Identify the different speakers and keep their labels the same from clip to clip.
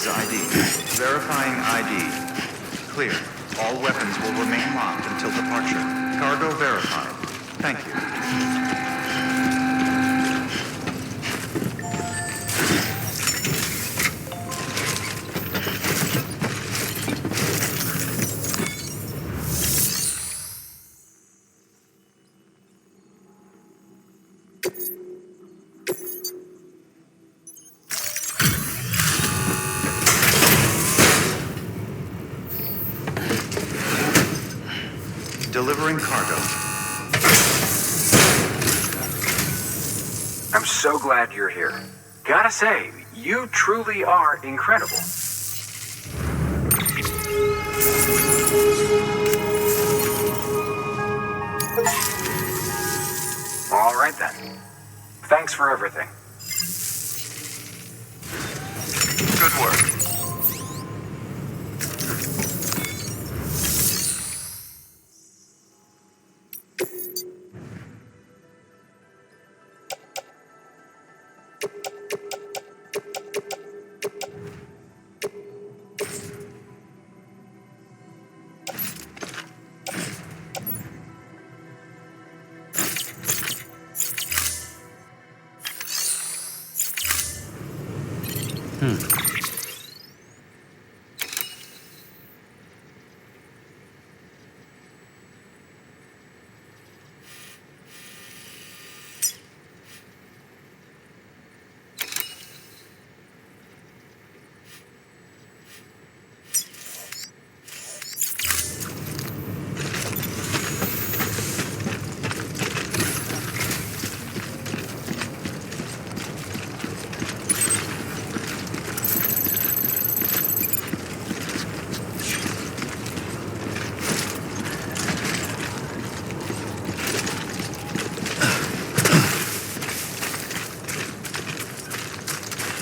Speaker 1: ID. Verifying ID. Clear. All weapons will remain locked until departure. Cargo verified. Thank you. Delivering cargo.
Speaker 2: I'm so glad you're here. Gotta say, you truly are incredible. All right then. Thanks for everything.
Speaker 1: Good work.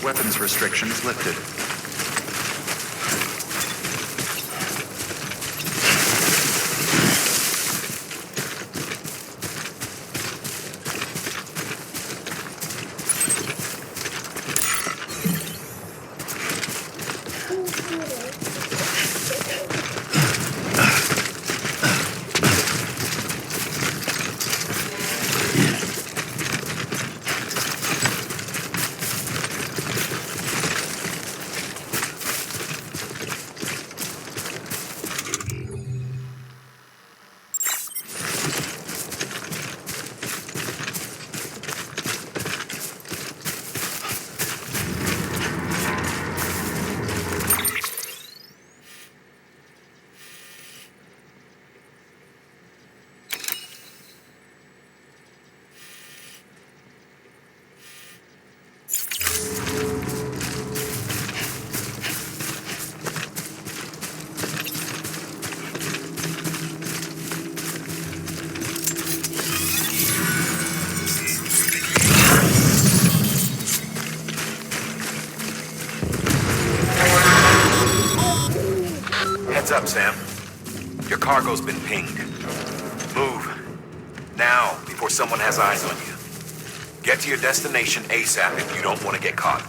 Speaker 1: Weapons restrictions lifted.
Speaker 3: Heads up, Sam. Your cargo's been pinged. Move. Now, before someone has eyes on you. Get to your destination ASAP if you don't want to get caught.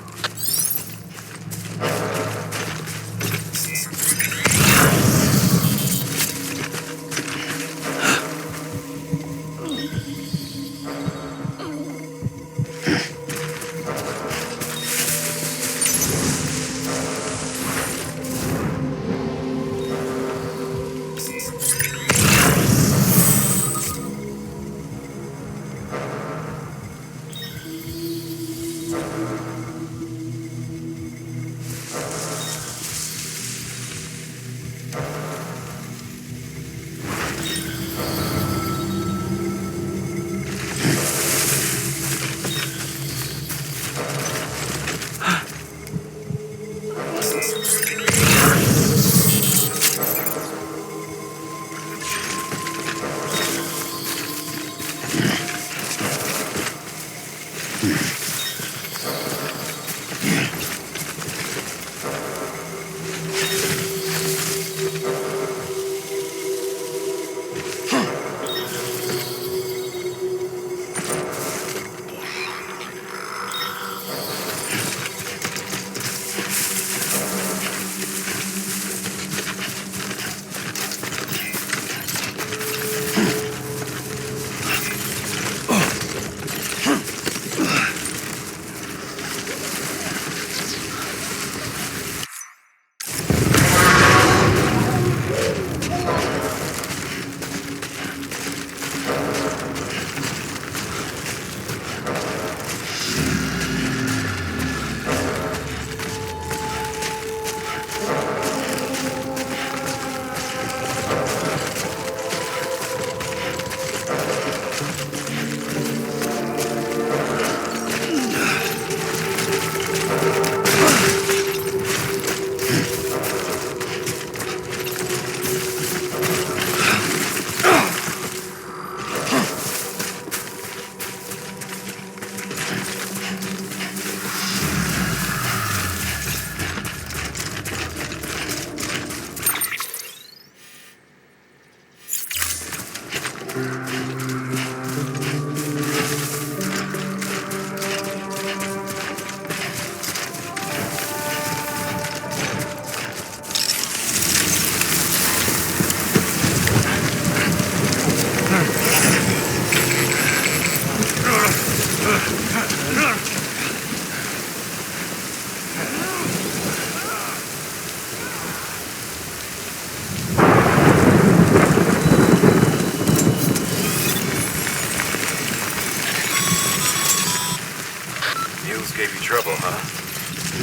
Speaker 3: Gave you trouble, huh?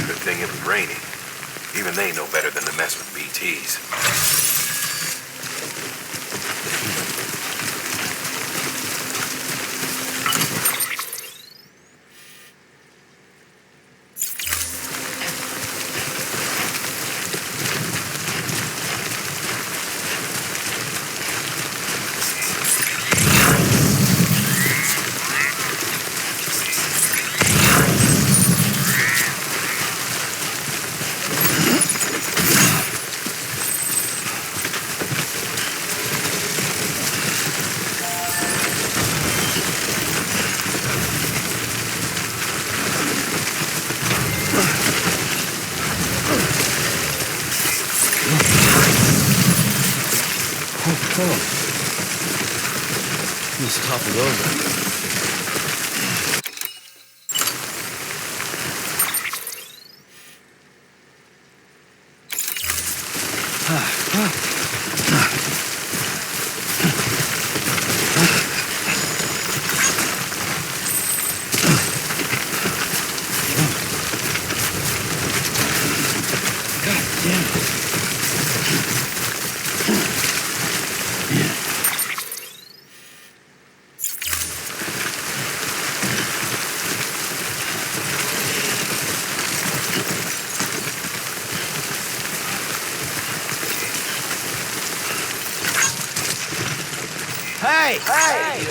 Speaker 3: Good thing it was raining. Even they know better than to mess with BTs.
Speaker 4: Just toppled over.
Speaker 5: Hey!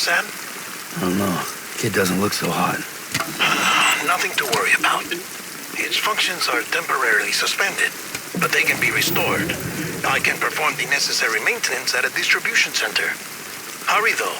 Speaker 5: Sam?
Speaker 6: I don't know. Kid doesn't look so hot.
Speaker 5: Nothing to worry about. Its functions are temporarily suspended, but they can be restored. I can perform the necessary maintenance at a distribution center. Hurry, though.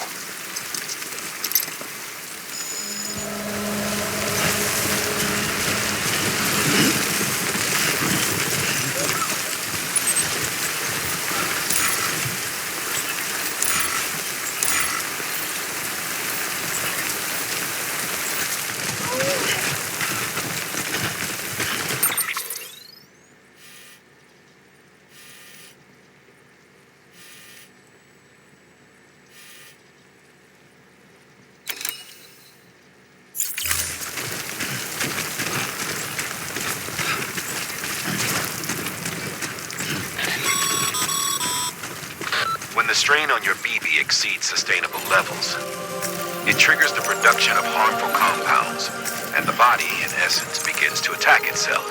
Speaker 3: When the strain on your BB exceeds sustainable levels, it triggers the production of harmful compounds, and the body, in essence, begins to attack itself.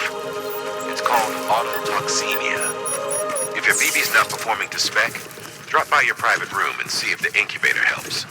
Speaker 3: It's called autotoxemia. If your BB's not performing to spec, drop by your private room and see if the incubator helps.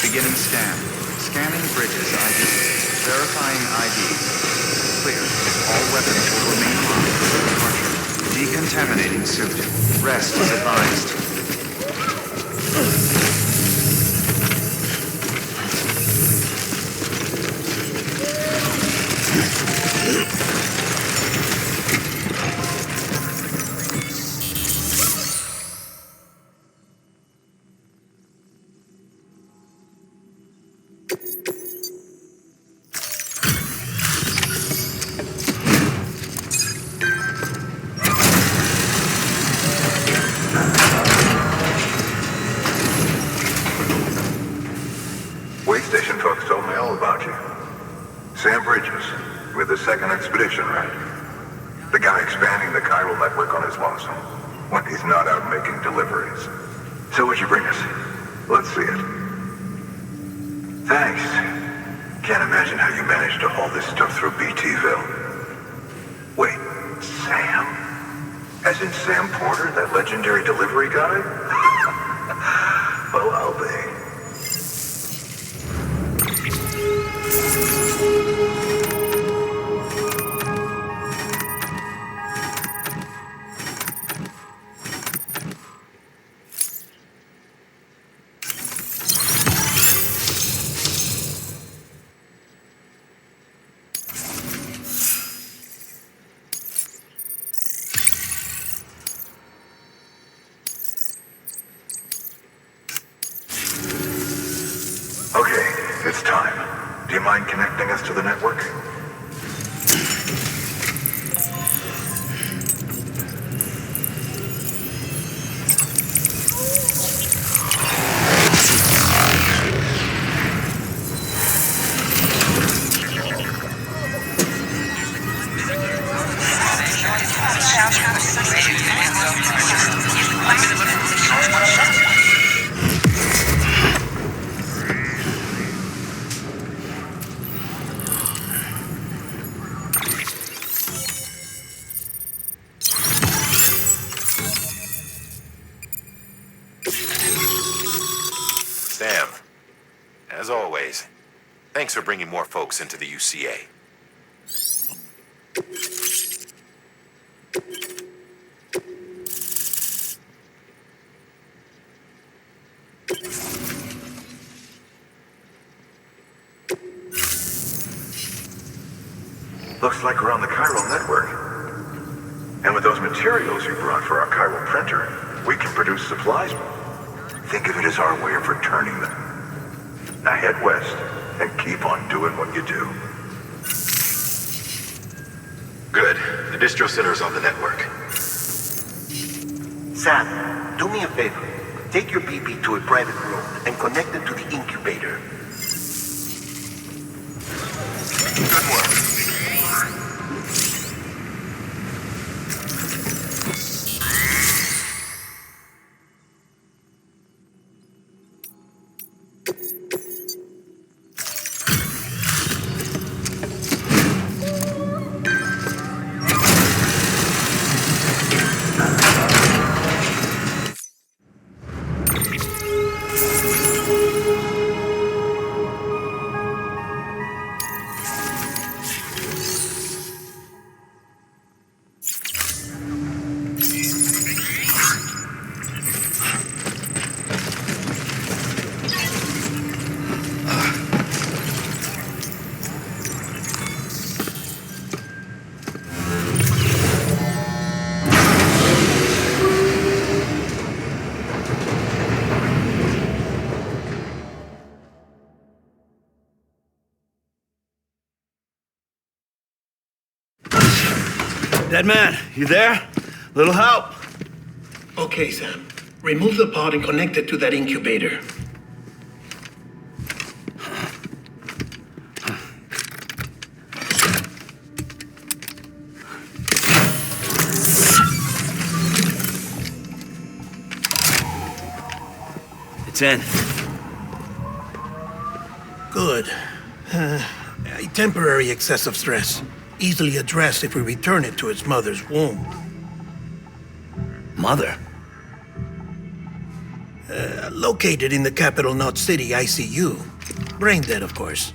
Speaker 1: Beginning scan. Scanning bridges ID. Verifying IDs. Clear. All weapons will remain locked until departure. Decontaminating suit. Rest is advised.
Speaker 7: Wait station folks told me all about you. Sam Bridges, with the second expedition, right? The guy expanding the chiral network on his lonesome, when he's not out making deliveries. So what'd you bring us? Let's see it. Thanks. Can't imagine how you managed to haul this stuff through BTville. Wait, Sam? As in Sam Porter, that legendary delivery guy? Well, I'll be. Okay, it's time. Do you mind connecting us to the network?
Speaker 3: Sam, as always, thanks for bringing more folks into the UCA.
Speaker 7: Looks like we're on the chiral network. And with those materials you brought for our chiral printer, we can produce supplies. Think of it as our way of returning them. Now head west and keep on doing what you do.
Speaker 3: Good. The distro center's on the network.
Speaker 5: Sam, do me a favor. Take your BB to a private room and connect it to the incubator.
Speaker 7: Good work.
Speaker 6: Dead man, you there? Little help?
Speaker 5: Okay, Sam. Remove the pod and connect it to that incubator.
Speaker 6: It's in.
Speaker 5: Good. A temporary excessive stress. Easily addressed if we return it to its mother's womb.
Speaker 6: Mother?
Speaker 5: Located in the capital Knot City ICU. Brain dead, of course.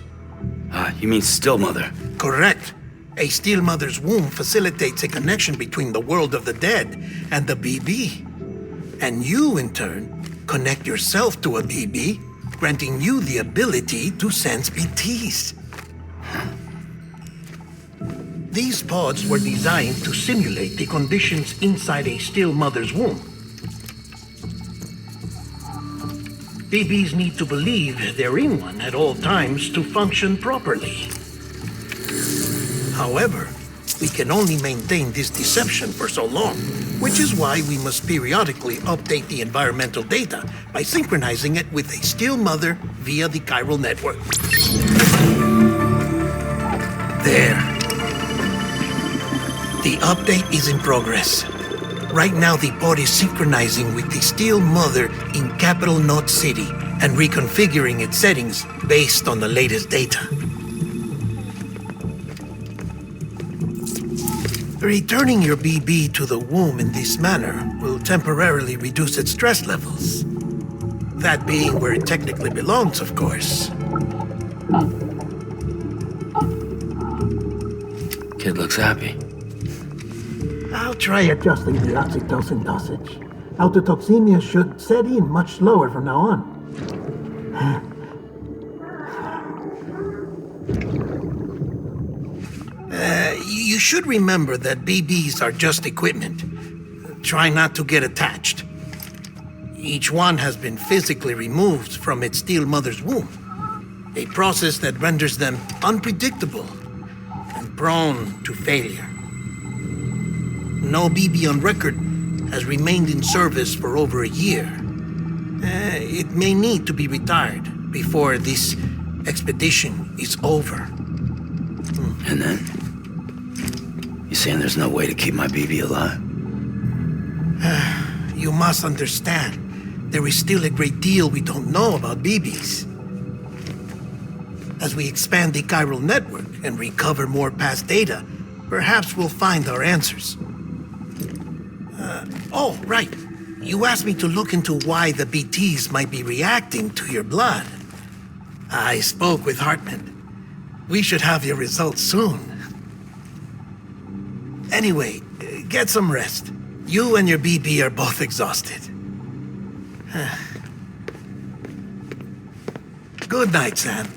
Speaker 6: You mean still mother?
Speaker 5: Correct. A still mother's womb facilitates a connection between the world of the dead and the BB. And you, in turn, connect yourself to a BB, granting you the ability to sense BTs. These pods were designed to simulate the conditions inside a still mother's womb. BBs need to believe they're in one at all times to function properly. However, we can only maintain this deception for so long, which is why we must periodically update the environmental data by synchronizing it with a still mother via the chiral network. There. The update is in progress. Right now, the pod is synchronizing with the still mother in capital Knot City and reconfiguring its settings based on the latest data. Returning your BB to the womb in this manner will temporarily reduce its stress levels. That being where it technically belongs, of course.
Speaker 6: Kid looks happy.
Speaker 5: I'll try adjusting the oxytocin dosage. Autotoxemia should set in much slower from now on. You should remember that BBs are just equipment. Try not to get attached. Each one has been physically removed from its still mother's womb. A process that renders them unpredictable and prone to failure. No BB on record has remained in service for over a year. It may need to be retired before this expedition is over.
Speaker 6: And then? You saying there's no way to keep my BB alive?
Speaker 5: You must understand, there is still a great deal we don't know about BBs. As we expand the chiral network and recover more past data, perhaps we'll find our answers. Oh, right. You asked me to look into why the BTs might be reacting to your blood. I spoke with Hartman. We should have your results soon. Anyway, get some rest. You and your BB are both exhausted. Good night, Sam.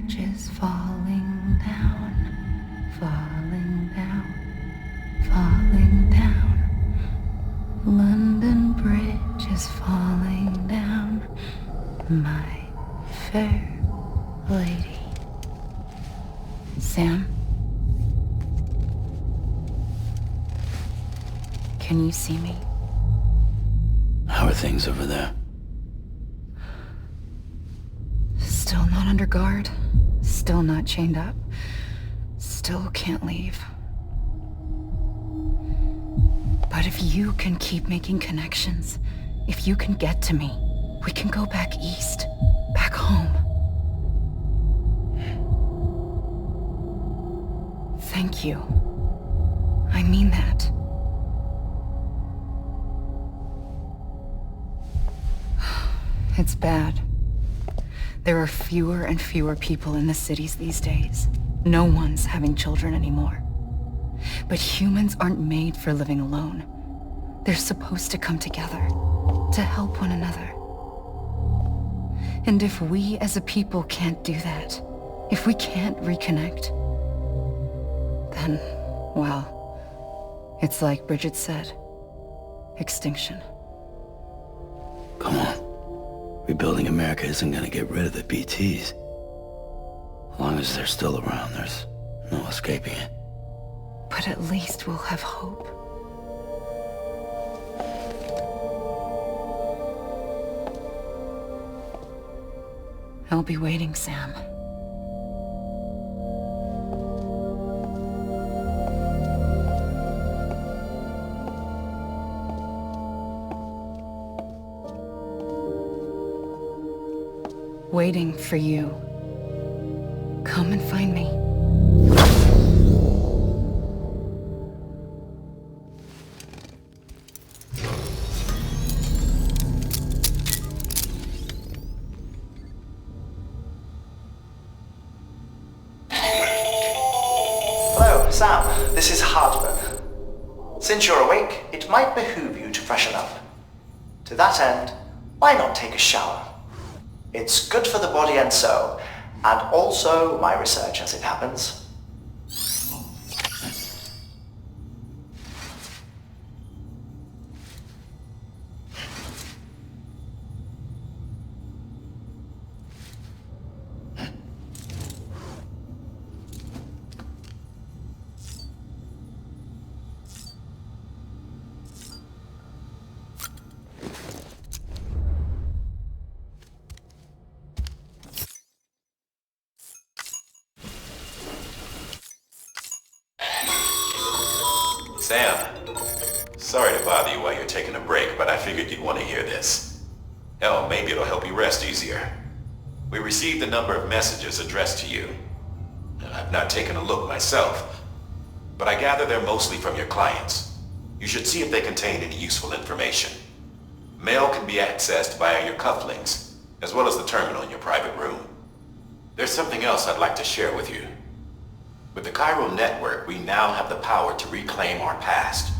Speaker 8: Bridge is falling down, falling down, falling down. London Bridge is falling down, my fair lady. Sam? Can you see me?
Speaker 6: How are things over there?
Speaker 8: Still not under guard. Still not chained up. Still can't leave. But if you can keep making connections, if you can get to me, we can go back east. Back home. Thank you. I mean that. It's bad. There are fewer and fewer people in the cities these days. No one's having children anymore. But humans aren't made for living alone. They're supposed to come together, to help one another. And if we as a people can't do that, if we can't reconnect, then, well, it's like Bridget said, extinction.
Speaker 6: Come on. Rebuilding America isn't gonna get rid of the BTs. As long as they're still around, there's no escaping it.
Speaker 8: But at least we'll have hope. I'll be waiting, Sam. Waiting for you. Come and find me.
Speaker 9: Hello, Sam. This is Hardman. Since you're awake, it might behoove you to freshen up. To that end, why not take a shower? It's good for the body and soul, and also my research as it happens.
Speaker 3: Sam, sorry to bother you while you're taking a break, but I figured you'd want to hear this. Hell, maybe it'll help you rest easier. We received a number of messages addressed to you. I've not taken a look myself, but I gather they're mostly from your clients. You should see if they contain any useful information. Mail can be accessed via your cufflinks, as well as the terminal in your private room. There's something else I'd like to share with you. With the chiral network, we now have the power to reclaim our past.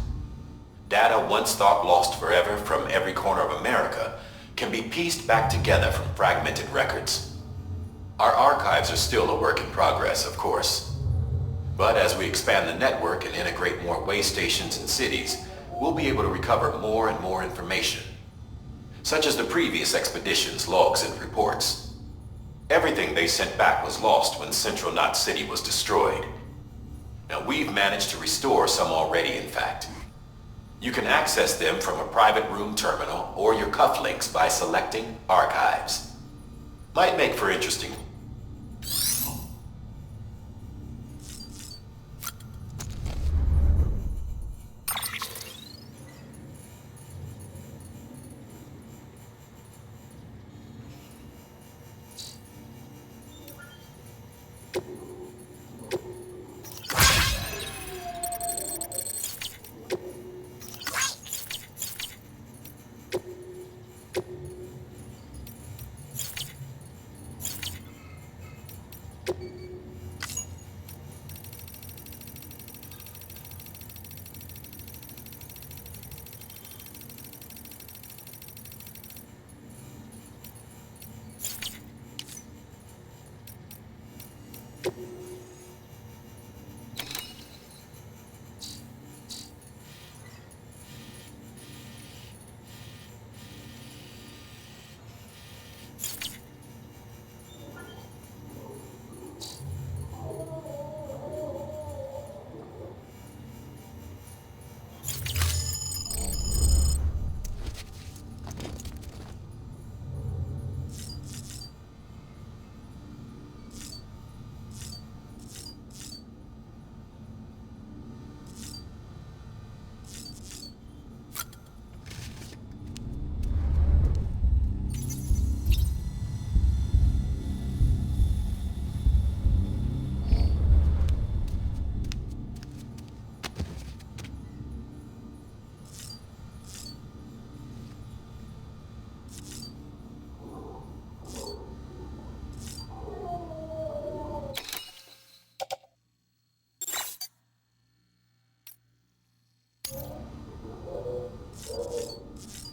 Speaker 3: Data once thought lost forever from every corner of America can be pieced back together from fragmented records. Our archives are still a work in progress, of course. But as we expand the network and integrate more way stations and cities, we'll be able to recover more and more information, such as the previous expedition's logs and reports. Everything they sent back was lost when Central Knot City was destroyed. Now we've managed to restore some already, in fact. You can access them from a private room terminal or your cufflinks by selecting Archives. Might make for interesting.
Speaker 10: This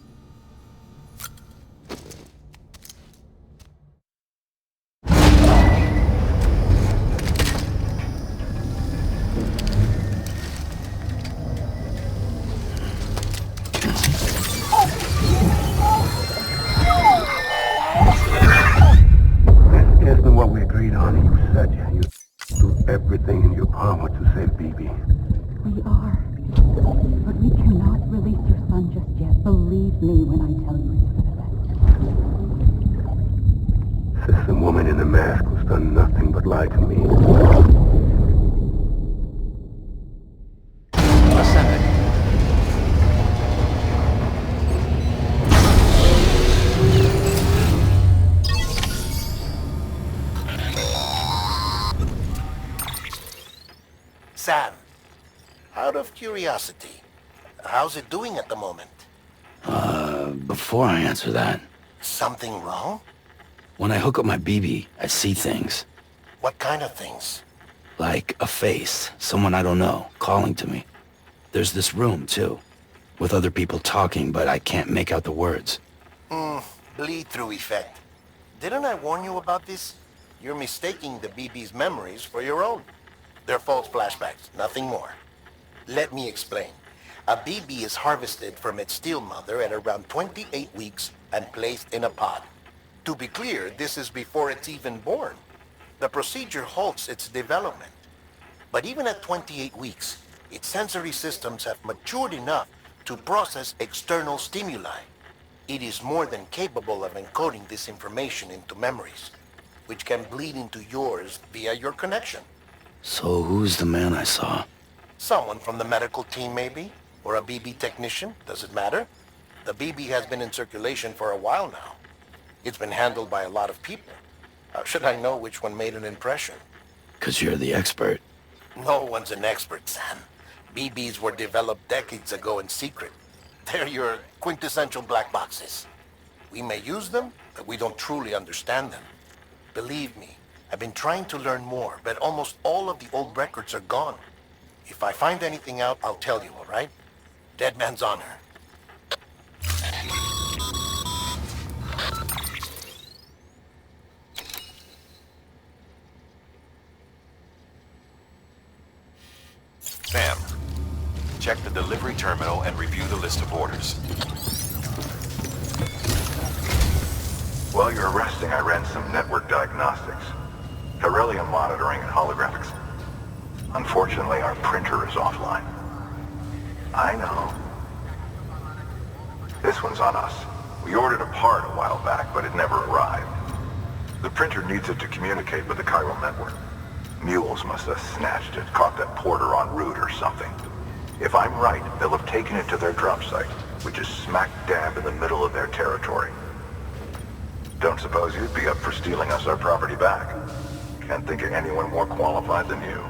Speaker 10: isn't what we agreed on. You said you'd do everything in your power to save BB.
Speaker 11: We are. But we cannot release your son just yet. Believe me when I tell you it's for the best.
Speaker 10: System woman in the mask who's done nothing but lie to me.
Speaker 1: Ascending.
Speaker 5: Sam, out of curiosity, how's it doing at the moment?
Speaker 6: Before I answer that,
Speaker 5: Something wrong?
Speaker 6: when I hook up my BB, I see things.
Speaker 5: What kind of things?
Speaker 6: Like a face, someone I don't know, calling to me. There's this room, too, with other people talking, but I can't make out the words.
Speaker 5: Bleed-through effect. Didn't I warn you about this? You're mistaking the BB's memories for your own. They're false flashbacks, nothing more. Let me explain. A BB is harvested from its steel mother at around 28 weeks and placed in a pod. To be clear, this is before it's even born. The procedure halts its development. But even at 28 weeks, its sensory systems have matured enough to process external stimuli. It is more than capable of encoding this information into memories, which can bleed into yours via your connection.
Speaker 6: So who's the man I saw?
Speaker 5: Someone from the medical team, maybe? Or a BB technician? Does it matter? The BB has been in circulation for a while now. It's been handled by a lot of people. How should I know which one made an impression?
Speaker 6: 'Cause you're the expert.
Speaker 5: No one's an expert, Sam. BBs were developed decades ago in secret. They're your quintessential black boxes. We may use them, but we don't truly understand them. Believe me, I've been trying to learn more, but almost all of the old records are gone. If I find anything out, I'll tell you, all right? Dead man's honor.
Speaker 3: Sam, check the delivery terminal and review the list of orders.
Speaker 7: While you're resting, I ran some network diagnostics. Beryllium monitoring and holographics. Unfortunately, our printer is offline. I know. This one's on us. We ordered a part a while back, but it never arrived. The printer needs it to communicate with the chiral network. Mules must have snatched it, caught that porter en route or something. If I'm right, they'll have taken it to their drop site, which is smack dab in the middle of their territory. Don't suppose you'd be up for stealing us our property back? Can't think of anyone more qualified than you.